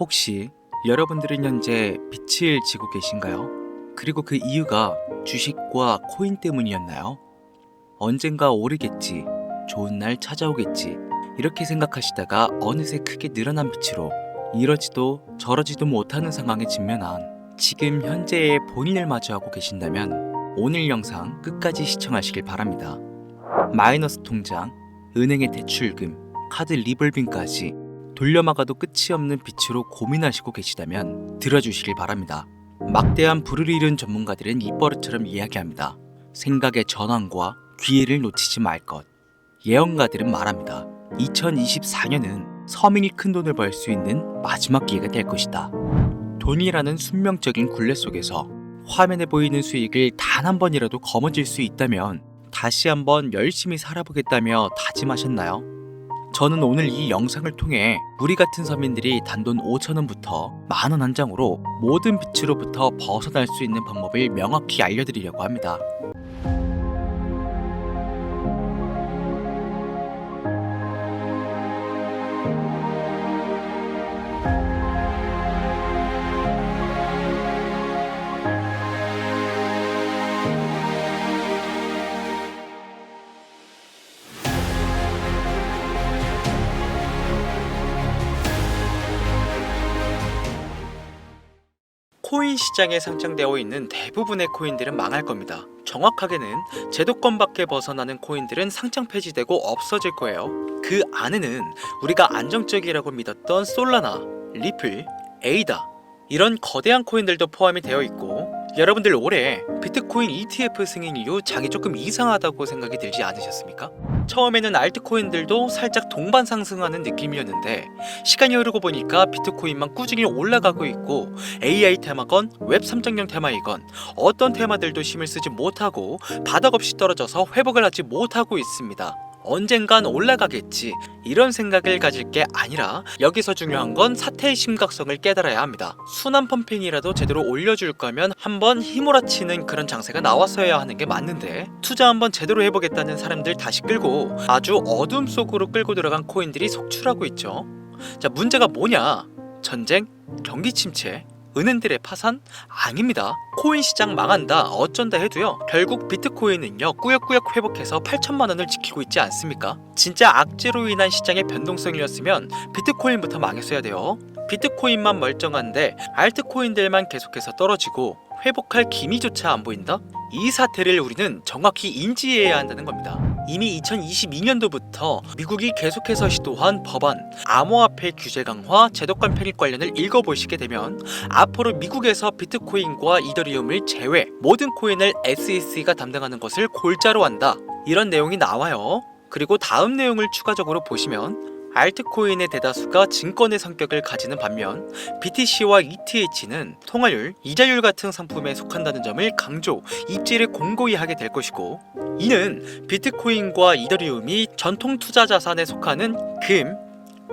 혹시 여러분들은 현재 빛을 지고 계신가요? 그리고 그 이유가 주식과 코인 때문이었나요? 언젠가 오르겠지, 좋은 날 찾아오겠지, 이렇게 생각하시다가 어느새 크게 늘어난 빛으로 이러지도 저러지도 못하는 상황에 직면한 지금 현재의 본인을 마주하고 계신다면 오늘 영상 끝까지 시청하시길 바랍니다. 마이너스 통장, 은행의 대출금, 카드 리볼빙까지 돌려막아도 끝이 없는 빛으로 고민하시고 계시다면 들어주시길 바랍니다. 막대한 부를 이룬 전문가들은 입버릇처럼 이야기합니다. 생각의 전환과 기회를 놓치지 말 것. 예언가들은 말합니다. 2024년은 서민이 큰 돈을 벌 수 있는 마지막 기회가 될 것이다. 돈이라는 숙명적인 굴레 속에서 화면에 보이는 수익을 단 한 번이라도 거머쥘 수 있다면 다시 한번 열심히 살아보겠다며 다짐하셨나요? 저는 오늘 이 영상을 통해 우리 같은 서민들이 단돈 5,000원부터 만원 한 장으로 모든 빚으로부터 벗어날 수 있는 방법을 명확히 알려드리려고 합니다. 코인 시장에 상장되어 있는 대부분의 코인들은 망할 겁니다. 정확하게는 제도권 밖에 벗어나는 코인들은 상장 폐지되고 없어질 거예요. 그 안에는 우리가 안정적이라고 믿었던 솔라나, 리플, 에이다 이런 거대한 코인들도 포함이 되어 있고, 여러분들 올해 비트코인 ETF 승인 이후 장이 조금 이상하다고 생각이 들지 않으셨습니까? 처음에는 알트코인들도 살짝 동반 상승하는 느낌이었는데 시간이 흐르고 보니까 비트코인만 꾸준히 올라가고 있고, AI 테마건 웹 3.0 테마이건 어떤 테마들도 힘을 쓰지 못하고 바닥 없이 떨어져서 회복을 하지 못하고 있습니다. 언젠간 올라가겠지, 이런 생각을 가질 게 아니라 여기서 중요한 건 사태의 심각성을 깨달아야 합니다. 순환 펌핑이라도 제대로 올려줄 거면 한번 휘몰아치는 그런 장세가 나왔어야 하는 게 맞는데, 투자 한번 제대로 해보겠다는 사람들 다시 끌고 아주 어둠 속으로 끌고 들어간 코인들이 속출하고 있죠. 자, 문제가 뭐냐? 전쟁? 경기 침체? 은행들의 파산? 아닙니다. 코인 시장 망한다, 어쩐다 해도요, 결국 비트코인은요 꾸역꾸역 회복해서 8천만원을 지키고 있지 않습니까? 진짜 악재로 인한 시장의 변동성이었으면 비트코인부터 망했어야 돼요. 비트코인만 멀쩡한데 알트코인들만 계속해서 떨어지고 회복할 기미조차 안 보인다? 이 사태를 우리는 정확히 인지해야 한다는 겁니다. 이미 2022년도부터 미국이 계속해서 시도한 법안, 암호화폐 규제 강화, 제도권 편입 관련을 읽어보시게 되면 앞으로 미국에서 비트코인과 이더리움을 제외 모든 코인을 SEC가 담당하는 것을 골자로 한다, 이런 내용이 나와요. 그리고 다음 내용을 추가적으로 보시면 알트코인의 대다수가 증권의 성격을 가지는 반면 BTC와 ETH는 통화율, 이자율 같은 상품에 속한다는 점을 강조, 입지를 공고히 하게 될 것이고, 이는 비트코인과 이더리움이 전통 투자 자산에 속하는 금,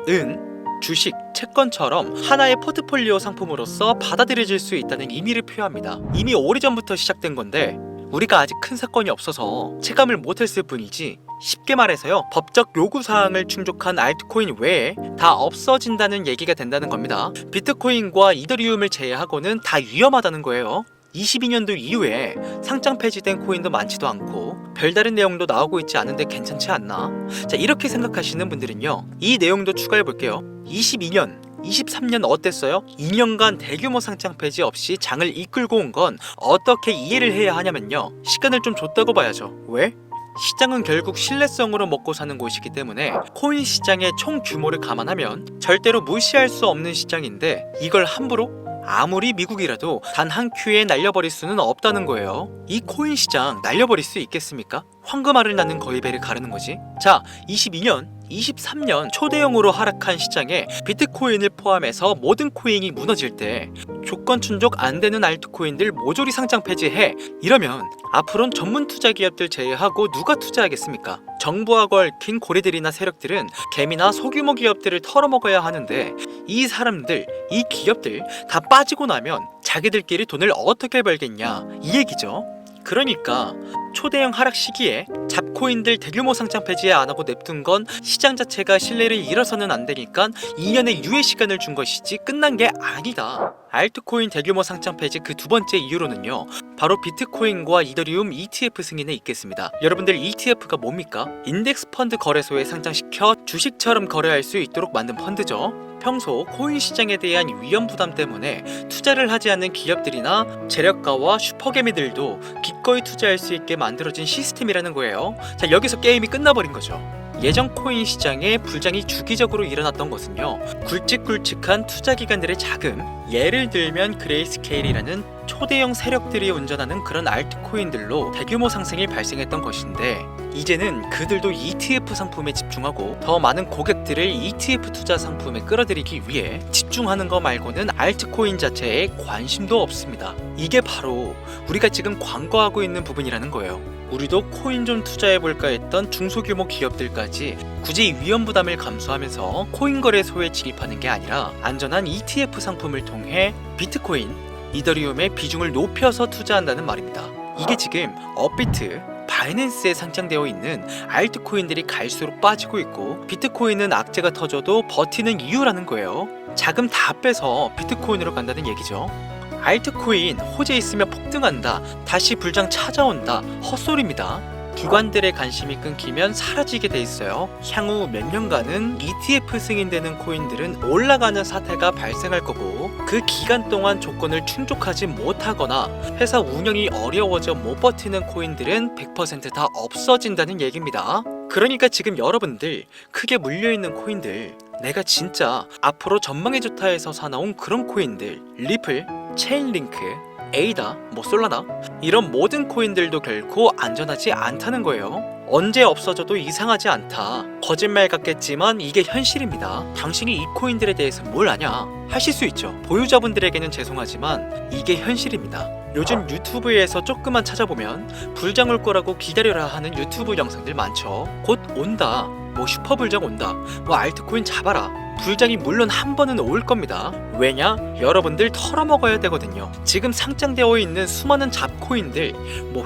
은, 주식, 채권처럼 하나의 포트폴리오 상품으로서 받아들여질 수 있다는 의미를 표합니다. 이미 오래전부터 시작된 건데 우리가 아직 큰 사건이 없어서 체감을 못했을 뿐이지, 쉽게 말해서요, 법적 요구사항을 충족한 알트코인 외에 다 없어진다는 얘기가 된다는 겁니다. 비트코인과 이더리움을 제외하고는 다 위험하다는 거예요. 22년도 이후에 상장 폐지된 코인도 많지도 않고 별다른 내용도 나오고 있지 않은데 괜찮지 않나? 자, 이렇게 생각하시는 분들은요, 이 내용도 추가해 볼게요. 22년 23년 어땠어요? 2년간 대규모 상장 폐지 없이 장을 이끌고 온 건 어떻게 이해를 해야 하냐면요, 시간을 좀 줬다고 봐야죠. 왜? 시장은 결국 신뢰성으로 먹고 사는 곳이기 때문에 코인 시장의 총 규모를 감안하면 절대로 무시할 수 없는 시장인데, 이걸 함부로 아무리 미국이라도 단 한 큐에 날려버릴 수는 없다는 거예요. 이 코인 시장 날려버릴 수 있겠습니까? 황금알을 낳는 거위배를 가르는 거지. 자, 22년 23년 초대형으로 하락한 시장에 비트코인을 포함해서 모든 코인이 무너질 때 조건 충족 안 되는 알트코인들 모조리 상장 폐지해, 이러면 앞으로는 전문 투자 기업들 제외하고 누가 투자하겠습니까? 정부하고 얽힌 고래들이나 세력들은 개미나 소규모 기업들을 털어먹어야 하는데, 이 사람들, 이 기업들 다 빠지고 나면 자기들끼리 돈을 어떻게 벌겠냐, 이 얘기죠. 그러니까 초대형 하락 시기에 잡코인들 대규모 상장 폐지에 안 하고 냅둔 건 시장 자체가 신뢰를 잃어서는 안 되니까 2년의 유예 시간을 준 것이지 끝난 게 아니다. 알트코인 대규모 상장 폐지 그 두 번째 이유로는요, 바로 비트코인과 이더리움 ETF 승인에 있겠습니다. 여러분들 ETF가 뭡니까? 인덱스 펀드 거래소에 상장시켜 주식처럼 거래할 수 있도록 만든 펀드죠. 평소 코인 시장에 대한 위험 부담 때문에 투자를 하지 않는 기업들이나 재력가와 슈퍼개미들도 기꺼이 투자할 수 있게 만들어진 시스템이라는 거예요. 자, 여기서 게임이 끝나버린 거죠. 예전 코인 시장에 불장이 주기적으로 일어났던 것은요, 굵직굵직한 투자기관들의 자금, 예를 들면 그레이스케일이라는 초대형 세력들이 운전하는 그런 알트코인들로 대규모 상승이 발생했던 것인데, 이제는 그들도 ETF 상품에 집중하고 더 많은 고객들을 ETF 투자 상품에 끌어들이기 위해 집중하는 거 말고는 알트코인 자체에 관심도 없습니다. 이게 바로 우리가 지금 광고하고 있는 부분이라는 거예요. 우리도 코인 좀 투자해볼까 했던 중소규모 기업들까지 굳이 위험 부담을 감수하면서 코인 거래소에 진입하는 게 아니라 안전한 ETF 상품을 통해 비트코인, 이더리움의 비중을 높여서 투자한다는 말입니다. 이게 지금 업비트, 바이낸스에 상장되어 있는 알트코인들이 갈수록 빠지고 있고, 비트코인은 악재가 터져도 버티는 이유라는 거예요. 자금 다 빼서 비트코인으로 간다는 얘기죠. 알트코인 호재 있으면 폭등한다, 다시 불장 찾아온다, 헛소리입니다. 기관들의 관심이 끊기면 사라지게 돼 있어요. 향후 몇 년간은 ETF 승인되는 코인들은 올라가는 사태가 발생할 거고, 그 기간 동안 조건을 충족하지 못하거나 회사 운영이 어려워져 못 버티는 코인들은 100% 다 없어진다는 얘기입니다. 그러니까 지금 여러분들 크게 물려있는 코인들, 내가 진짜 앞으로 전망이 좋다 해서 사나운 그런 코인들, 리플, 체인링크, 에이다, 솔라나, 이런 모든 코인들도 결코 안전하지 않다는 거예요. 언제 없어져도 이상하지 않다, 거짓말 같겠지만 이게 현실입니다. 당신이 이 코인들에 대해서 뭘 아냐 하실 수 있죠. 보유자분들에게는 죄송하지만 이게 현실입니다. 요즘 유튜브에서 조금만 찾아보면 불장 올 거라고 기다려라 하는 유튜브 영상들 많죠. 곧 온다, 슈퍼불장 온다, 알트코인 잡아라. 불장이 물론 한 번은 올 겁니다. 왜냐? 여러분들 털어먹어야 되거든요. 지금 상장되어 있는 수많은 잡코인들,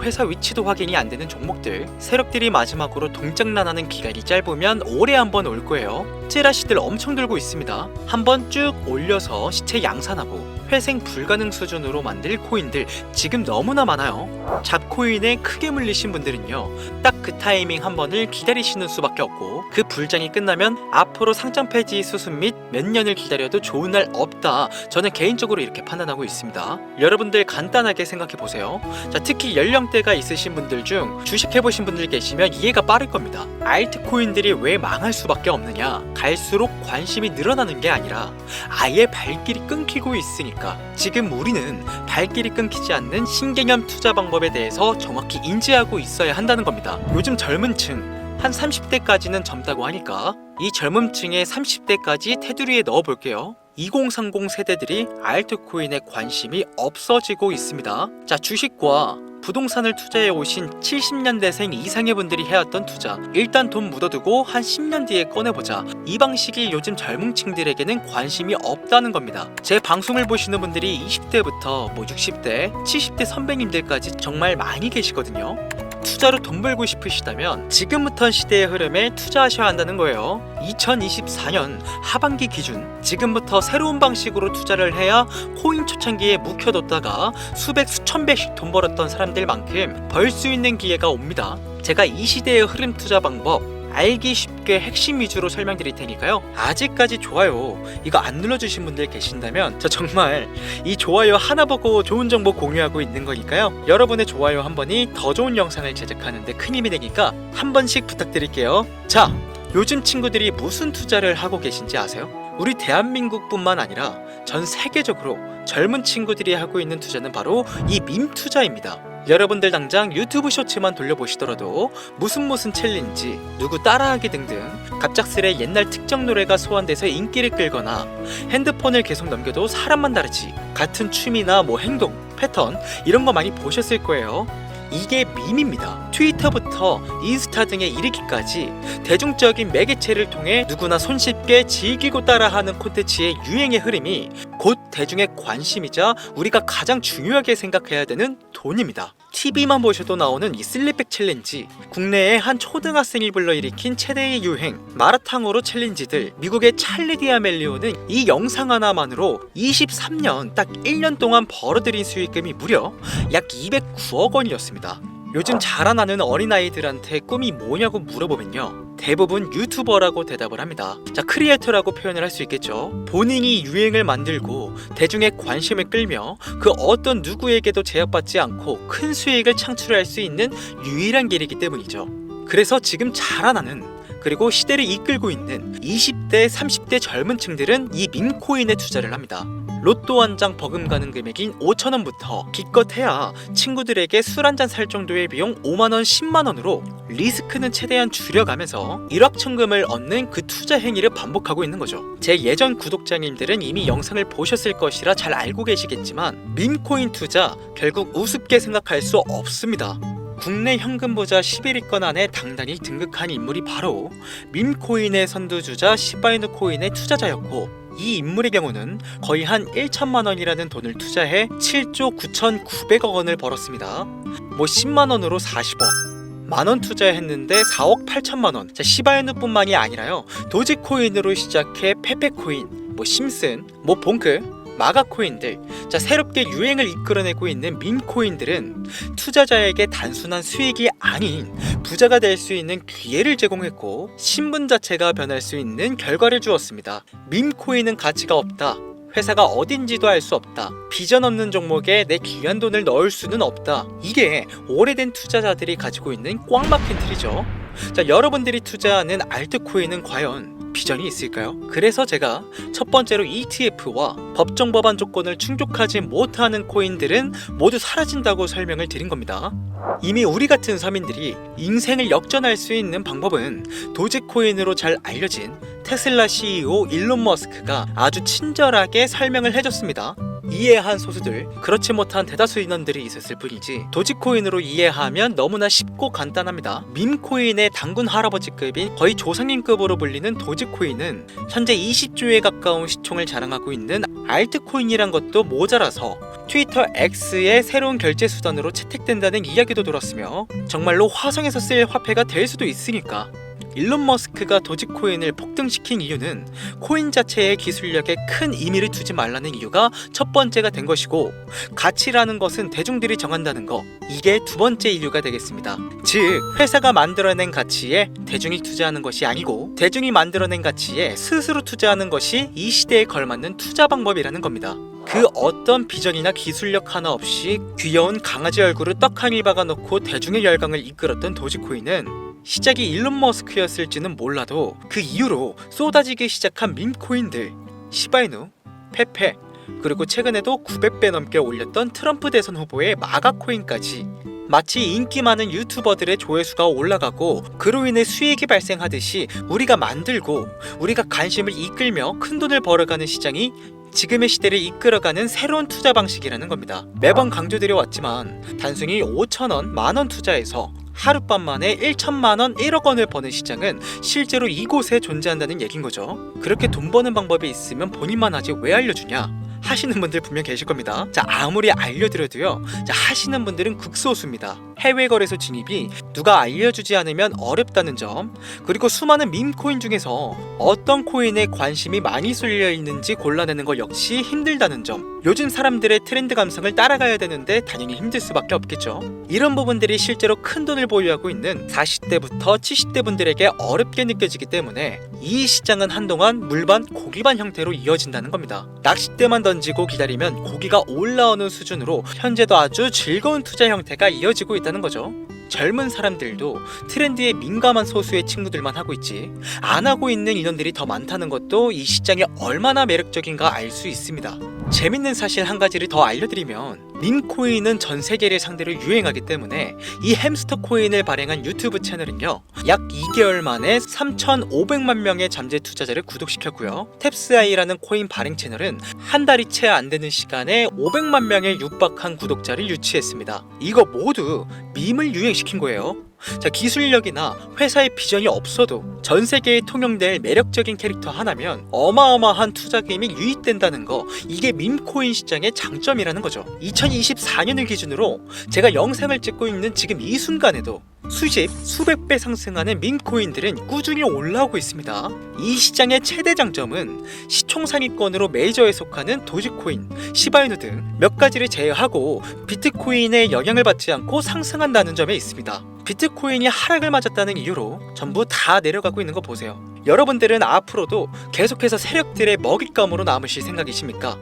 회사 위치도 확인이 안 되는 종목들, 세력들이 마지막으로 동장난하는 기간이 짧으면 올해 한 번 올 거예요. 찌라시들 엄청 들고 있습니다. 한 번 쭉 올려서 시체 양산하고 회생 불가능 수준으로 만들 코인들 지금 너무나 많아요. 잡코인에 크게 물리신 분들은요, 딱 그 타이밍 한 번을 기다리시는 수밖에 없고, 그 불장이 끝나면 앞으로 상장 폐지 수습 및 몇 년을 기다려도 좋은 날 없다, 저는 개인적으로 이렇게 판단하고 있습니다. 여러분들 간단하게 생각해 보세요. 자, 특히 연령대가 있으신 분들 중 주식 해보신 분들 계시면 이해가 빠를 겁니다. 알트코인들이 왜 망할 수밖에 없느냐? 갈수록 관심이 늘어나는 게 아니라 아예 발길이 끊기고 있으니까. 지금 우리는 발길이 끊기지 않는 신개념 투자 방법에 대해서 정확히 인지하고 있어야 한다는 겁니다. 요즘 젊은 층 한 30대까지는 젊다고 하니까 이 젊은 층의 30대까지 테두리에 넣어볼게요. 2030 세대들이 알트코인에 관심이 없어지고 있습니다. 자, 주식과 부동산을 투자해 오신 70년대생 이상의 분들이 해왔던 투자, 일단 돈 묻어두고 한 10년 뒤에 꺼내보자, 이 방식이 요즘 젊은 층들에게는 관심이 없다는 겁니다. 제 방송을 보시는 분들이 20대부터 60대, 70대 선배님들까지 정말 많이 계시거든요. 투자로 돈 벌고 싶으시다면 지금부터 시대의 흐름에 투자하셔야 한다는 거예요. 2024년 하반기 기준, 지금부터 새로운 방식으로 투자를 해야 코인 초창기에 묵혀뒀다가 수백 수천 배씩 돈 벌었던 사람들만큼 벌 수 있는 기회가 옵니다. 제가 이 시대의 흐름 투자 방법 알기 쉽게 핵심 위주로 설명드릴 테니까요. 아직까지 좋아요 이거 안 눌러주신 분들 계신다면 저 정말 이 좋아요 하나 보고 좋은 정보 공유하고 있는 거니까요. 여러분의 좋아요 한 번이 더 좋은 영상을 제작하는데 큰 힘이 되니까 한 번씩 부탁드릴게요. 자, 요즘 친구들이 무슨 투자를 하고 계신지 아세요? 우리 대한민국뿐만 아니라 전 세계적으로 젊은 친구들이 하고 있는 투자는 바로 이 밈 투자입니다. 여러분들 당장 유튜브 쇼츠만 돌려보시더라도 무슨 챌린지, 누구 따라하기 등등 갑작스레 옛날 특정 노래가 소환돼서 인기를 끌거나 핸드폰을 계속 넘겨도 사람만 다르지 같은 취미나 행동, 패턴 이런 거 많이 보셨을 거예요. 이게 밈입니다. 트위터부터 인스타 등에 이르기까지 대중적인 매개체를 통해 누구나 손쉽게 즐기고 따라하는 콘텐츠의 유행의 흐름이 곧 대중의 관심이자 우리가 가장 중요하게 생각해야 되는 돈입니다. TV만 보셔도 나오는 이 슬립백 챌린지, 국내에 한 초등학생이 불러일으킨 최대의 유행, 마라탕으로 챌린지들, 미국의 찰리 디아멜리오는 이 영상 하나만으로 23년 딱 1년 동안 벌어들인 수익금이 무려 약 209억 원이었습니다. 요즘 자라나는 어린아이들한테 꿈이 뭐냐고 물어보면요, 대부분 유튜버라고 대답을 합니다. 자, 크리에이터라고 표현을 할 수 있겠죠. 본인이 유행을 만들고 대중의 관심을 끌며 그 어떤 누구에게도 제약받지 않고 큰 수익을 창출할 수 있는 유일한 길이기 때문이죠. 그래서 지금 자라나는, 그리고 시대를 이끌고 있는 20대, 30대 젊은 층들은 이 밈코인에 투자를 합니다. 로또 한 장 버금가는 금액인 5,000원부터 기껏해야 친구들에게 술 한 잔 살 정도의 비용 5만원, 10만원으로 리스크는 최대한 줄여가면서 일확천금을 얻는 그 투자 행위를 반복하고 있는 거죠. 제 예전 구독자님들은 이미 영상을 보셨을 것이라 잘 알고 계시겠지만, 밈코인 투자 결국 우습게 생각할 수 없습니다. 국내 현금 부자 11위권 안에 당당히 등극한 인물이 바로 밈코인의 선두주자 시바이누 코인의 투자자였고, 이 인물의 경우는 거의 한 1천만 원이라는 돈을 투자해 7조 9,900억 원을 벌었습니다. 10만 원으로 40억, 만원 투자했는데 4억 8천만 원. 자, 시바이누뿐만이 아니라요, 도지코인으로 시작해 페페코인, 심슨, 봉크, 마가코인들, 자, 새롭게 유행을 이끌어내고 있는 밈코인들은 투자자에게 단순한 수익이 아닌 부자가 될 수 있는 기회를 제공했고, 신분 자체가 변할 수 있는 결과를 주었습니다. 밈코인은 가치가 없다, 회사가 어딘지도 알 수 없다, 비전 없는 종목에 내 귀한 돈을 넣을 수는 없다, 이게 오래된 투자자들이 가지고 있는 꽉 막힌 틀이죠. 자, 여러분들이 투자하는 알트코인은 과연 비전이 있을까요? 그래서 제가 첫 번째로 ETF와 법정 법안 조건을 충족하지 못하는 코인들은 모두 사라진다고 설명을 드린 겁니다. 이미 우리 같은 서민들이 인생을 역전할 수 있는 방법은 도지코인으로 잘 알려진 테슬라 CEO 일론 머스크가 아주 친절하게 설명을 해줬습니다. 이해한 소수들, 그렇지 못한 대다수 인원들이 있었을 뿐이지 도지코인으로 이해하면 너무나 쉽고 간단합니다. 밈코인의 당군 할아버지급인 거의 조상님급으로 불리는 도지코인은 현재 20조에 가까운 시총을 자랑하고 있는 알트코인이란 것도 모자라서 트위터 X의 새로운 결제 수단으로 채택된다는 이야기도 돌았으며, 정말로 화성에서 쓸 화폐가 될 수도 있으니까 일론 머스크가 도지코인을 폭등시킨 이유는 코인 자체의 기술력에 큰 의미를 두지 말라는 이유가 첫 번째가 된 것이고, 가치라는 것은 대중들이 정한다는 거, 이게 두 번째 이유가 되겠습니다. 즉, 회사가 만들어낸 가치에 대중이 투자하는 것이 아니고 대중이 만들어낸 가치에 스스로 투자하는 것이 이 시대에 걸맞는 투자 방법이라는 겁니다. 그 어떤 비전이나 기술력 하나 없이 귀여운 강아지 얼굴을 떡하니 박아놓고 대중의 열광을 이끌었던 도지코인은 시작이 일론 머스크였을지는 몰라도 그 이후로 쏟아지기 시작한 밈코인들, 시바이누, 페페, 그리고 최근에도 900배 넘게 올렸던 트럼프 대선 후보의 마가코인까지 마치 인기 많은 유튜버들의 조회수가 올라가고 그로 인해 수익이 발생하듯이 우리가 만들고 우리가 관심을 이끌며 큰돈을 벌어가는 시장이 지금의 시대를 이끌어가는 새로운 투자 방식이라는 겁니다. 매번 강조드려왔지만 단순히 5천원, 만원 투자해서 하룻밤 만에 1천만원, 1억 원을 버는 시장은 실제로 이곳에 존재한다는 얘긴 거죠. 그렇게 돈 버는 방법이 있으면 본인만 하지 왜 알려주냐 하시는 분들 분명 계실 겁니다. 자, 아무리 알려드려도요, 자, 하시는 분들은 극소수입니다. 해외 거래소 진입이 누가 알려주지 않으면 어렵다는 점, 그리고 수많은 밈코인 중에서 어떤 코인에 관심이 많이 쏠려 있는지 골라내는 것 역시 힘들다는 점, 요즘 사람들의 트렌드 감성을 따라가야 되는데 당연히 힘들 수밖에 없겠죠. 이런 부분들이 실제로 큰 돈을 보유하고 있는 40대부터 70대 분들에게 어렵게 느껴지기 때문에 이 시장은 한동안 물반 고기반 형태로 이어진다는 겁니다. 낚싯대만 던지고 기다리면 고기가 올라오는 수준으로 현재도 아주 즐거운 투자 형태가 이어지고 있다는 거죠. 젊은 사람들도 트렌드에 민감한 소수의 친구들만 하고 있지 안 하고 있는 인원들이 더 많다는 것도 이 시장이 얼마나 매력적인가 알 수 있습니다. 재밌는 사실 한 가지를 더 알려드리면, 밈코인은 전 세계를 상대로 유행하기 때문에 이 햄스터 코인을 발행한 유튜브 채널은요, 약 2개월 만에 3,500만 명의 잠재 투자자를 구독시켰고요, 탭스아이라는 코인 발행 채널은 한 달이 채 안 되는 시간에 500만 명의 육박한 구독자를 유치했습니다. 이거 모두 밈을 유행시킨 거예요. 자, 기술력이나 회사의 비전이 없어도 전 세계에 통용될 매력적인 캐릭터 하나면 어마어마한 투자금이 유입된다는 거, 이게 밈코인 시장의 장점이라는 거죠. 2024년을 기준으로 제가 영상을 찍고 있는 지금 이 순간에도 수십, 수백 배 상승하는 밈코인들은 꾸준히 올라오고 있습니다. 이 시장의 최대 장점은 시총 상위권으로 메이저에 속하는 도지코인, 시바이누 등 몇 가지를 제외하고 비트코인의 영향을 받지 않고 상승한다는 점에 있습니다. 비트코인이 하락을 맞았다는 이유로 전부 다 내려가고 있는 거 보세요. 여러분들은 앞으로도 계속해서 세력들의 먹잇감으로 남으실 생각이십니까?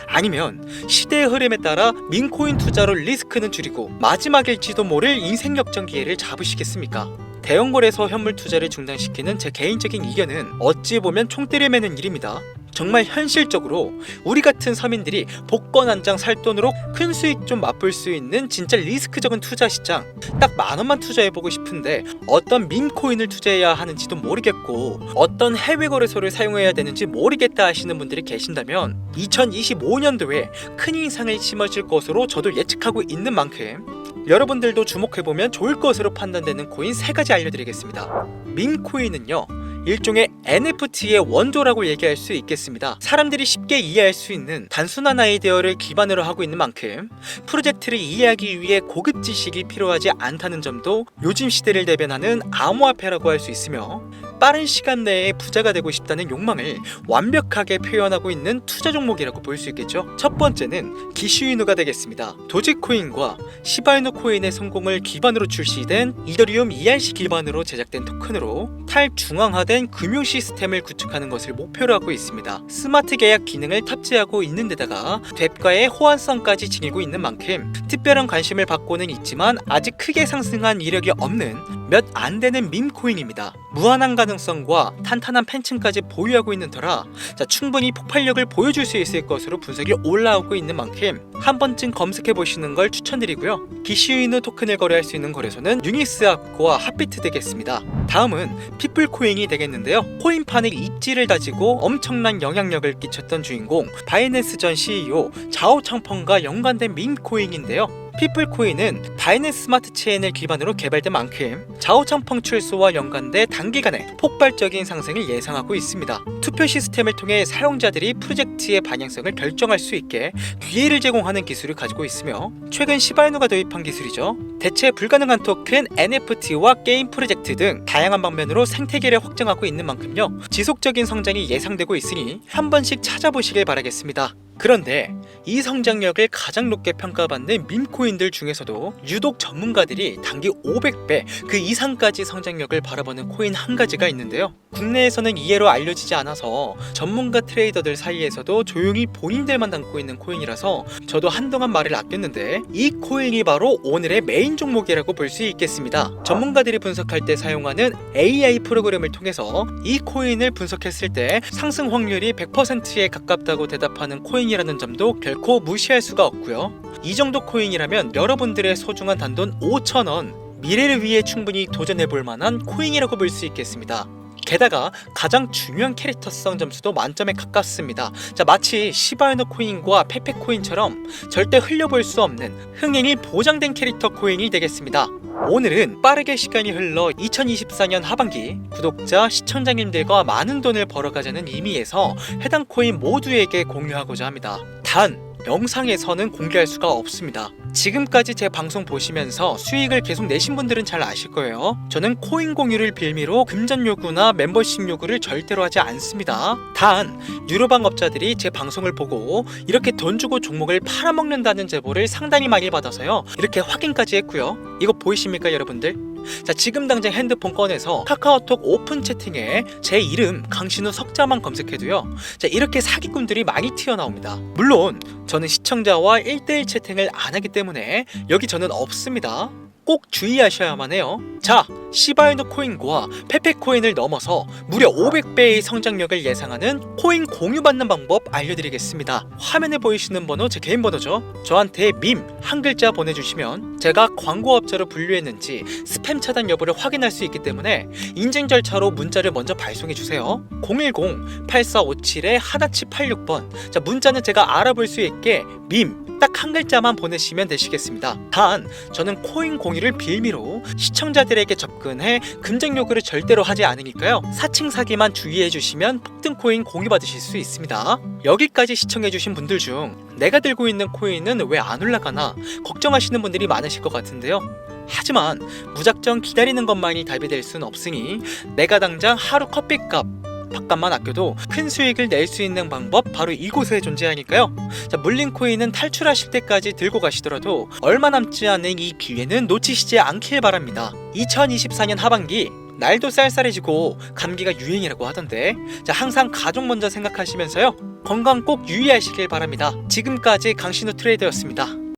아니면 시대의 흐름에 따라 밈코인 투자로 리스크는 줄이고 마지막일지도 모를 인생 역전 기회를 잡으시겠습니까? 대형거래소 현물 투자를 중단시키는 제 개인적인 의견은 어찌 보면 총 때려 매는 일입니다. 정말 현실적으로 우리 같은 서민들이 복권 한 장 살 돈으로 큰 수익 좀 맛볼 수 있는 진짜 리스크적인 투자 시장, 딱 10,000원만 투자해보고 싶은데 어떤 밈코인을 투자해야 하는지도 모르겠고 어떤 해외 거래소를 사용해야 되는지 모르겠다 하시는 분들이 계신다면 2025년도에 큰 인상을 심어질 것으로 저도 예측하고 있는 만큼 여러분들도 주목해보면 좋을 것으로 판단되는 코인 3가지 알려드리겠습니다. 밈코인은요, 일종의 NFT의 원조라고 얘기할 수 있겠습니다. 사람들이 쉽게 이해할 수 있는 단순한 아이디어를 기반으로 하고 있는 만큼 프로젝트를 이해하기 위해 고급 지식이 필요하지 않다는 점도 요즘 시대를 대변하는 암호화폐라고 할 수 있으며, 빠른 시간 내에 부자가 되고 싶다는 욕망을 완벽하게 표현하고 있는 투자 종목이라고 볼 수 있겠죠. 첫 번째는 기슈이누가 되겠습니다. 도지코인과 시바이누 코인의 성공을 기반으로 출시된 이더리움 ERC 기반으로 제작된 토큰으로 탈중앙화된 금융 시스템을 구축하는 것을 목표로 하고 있습니다. 스마트 계약 기능을 탑재하고 있는 데다가 뎁과의 호환성까지 지니고 있는 만큼 특별한 관심을 받고는 있지만 아직 크게 상승한 이력이 없는 몇 안 되는 밈코인입니다. 무한한 가능성과 탄탄한 팬층까지 보유하고 있는 터라 충분히 폭발력을 보여줄 수 있을 것으로 분석이 올라오고 있는 만큼 한 번쯤 검색해 보시는 걸 추천드리고요. 기슈이누 토큰을 거래할 수 있는 거래소는 유니스왑과 핫비트 되겠습니다. 다음은 피플코인이 되겠는데요. 코인판의 입지를 다지고 엄청난 영향력을 끼쳤던 주인공 바이낸스 전 CEO 자오 창펑과 연관된 밈코인인데요. 피플코인은 바이낸스 스마트 체인을 기반으로 개발된 만큼 자오 창펑 출소와 연관돼 단기간에 폭발적인 상승을 예상하고 있습니다. 투표 시스템을 통해 사용자들이 프로젝트의 방향성을 결정할 수 있게 기회를 제공하는 기술을 가지고 있으며, 최근 시바이누가 도입한 기술이죠. 대체 불가능한 토큰, NFT와 게임 프로젝트 등 다양한 방면으로 생태계를 확장하고 있는 만큼요, 지속적인 성장이 예상되고 있으니 한 번씩 찾아보시길 바라겠습니다. 그런데 이 성장력을 가장 높게 평가받는 밈코인들 중에서도 유독 전문가들이 단기 500배 그 이상까지 성장력을 바라보는 코인 한 가지가 있는데요. 국내에서는 이해로 알려지지 않아서 전문가 트레이더들 사이에서도 조용히 본인들만 담고 있는 코인이라서 저도 한동안 말을 아꼈는데, 이 코인이 바로 오늘의 메인 종목이라고 볼 수 있겠습니다. 전문가들이 분석할 때 사용하는 AI 프로그램을 통해서 이 코인을 분석했을 때 상승 확률이 100%에 가깝다고 대답하는 코인이라는 점도 결코 무시할 수가 없고요. 이 정도 코인이라면 여러분들의 소중한 단돈 5,000원, 미래를 위해 충분히 도전해볼 만한 코인이라고 볼 수 있겠습니다. 게다가 가장 중요한 캐릭터성 점수도 만점에 가깝습니다. 마치 시바이누 코인과 페페 코인처럼 절대 흘려볼 수 없는 흥행이 보장된 캐릭터 코인이 되겠습니다. 오늘은 빠르게 시간이 흘러 2024년 하반기 구독자, 시청자님들과 많은 돈을 벌어가자는 의미에서 해당 코인 모두에게 공유하고자 합니다. 단 영상에서는 공개할 수가 없습니다. 지금까지 제 방송 보시면서 수익을 계속 내신 분들은 잘 아실 거예요. 저는 코인 공유를 빌미로 금전 요구나 멤버십 요구를 절대로 하지 않습니다. 단 유료방 업자들이 제 방송을 보고 이렇게 돈 주고 종목을 팔아먹는다는 제보를 상당히 많이 받아서요, 이렇게 확인까지 했고요. 이거 보이십니까 여러분들? 지금 당장 핸드폰 꺼내서 카카오톡 오픈 채팅에 제 이름 강신우 석자만 검색해도요, 이렇게 사기꾼들이 많이 튀어나옵니다. 물론 저는 시청자와 1대1 채팅을 안 하기 때문에 여기 저는 없습니다. 꼭 주의하셔야만 해요. 시바이누 코인과 페페 코인을 넘어서 무려 500배의 성장력을 예상하는 코인 공유받는 방법 알려드리겠습니다. 화면에 보이시는 번호 제 개인 번호죠. 저한테 밈, 한 글자 보내주시면 제가 광고업자로 분류했는지 스팸 차단 여부를 확인할 수 있기 때문에 인증 절차로 문자를 먼저 발송해주세요. 010-8457-1786번. 자, 문자는 제가 알아볼 수 있게 밈 딱 한 글자만 보내시면 되시겠습니다. 단 저는 코인 공유를 빌미로 시청자들에게 접근해 금전 요구를 절대로 하지 않으니까요. 사칭 사기만 주의해 주시면 폭등 코인 공유 받으실 수 있습니다. 여기까지 시청해 주신 분들 중 내가 들고 있는 코인은 왜 안 올라가나 걱정하시는 분들이 많으실 것 같은데요. 하지만 무작정 기다리는 것만이 답이 될 수는 없으니 내가 당장 하루 커피값 밥값만 아껴도 큰 수익을 낼 수 있는 방법 바로 이곳에 존재하니까요. 자, 물린 코인은 탈출하실 때까지 들고 가시더라도 얼마 남지 않은 이 기회는 놓치시지 않길 바랍니다. 2024년 하반기 날도 쌀쌀해지고 감기가 유행이라고 하던데, 자, 항상 가족 먼저 생각하시면서요, 건강 꼭 유의하시길 바랍니다. 지금까지 강신우 트레이더였습니다.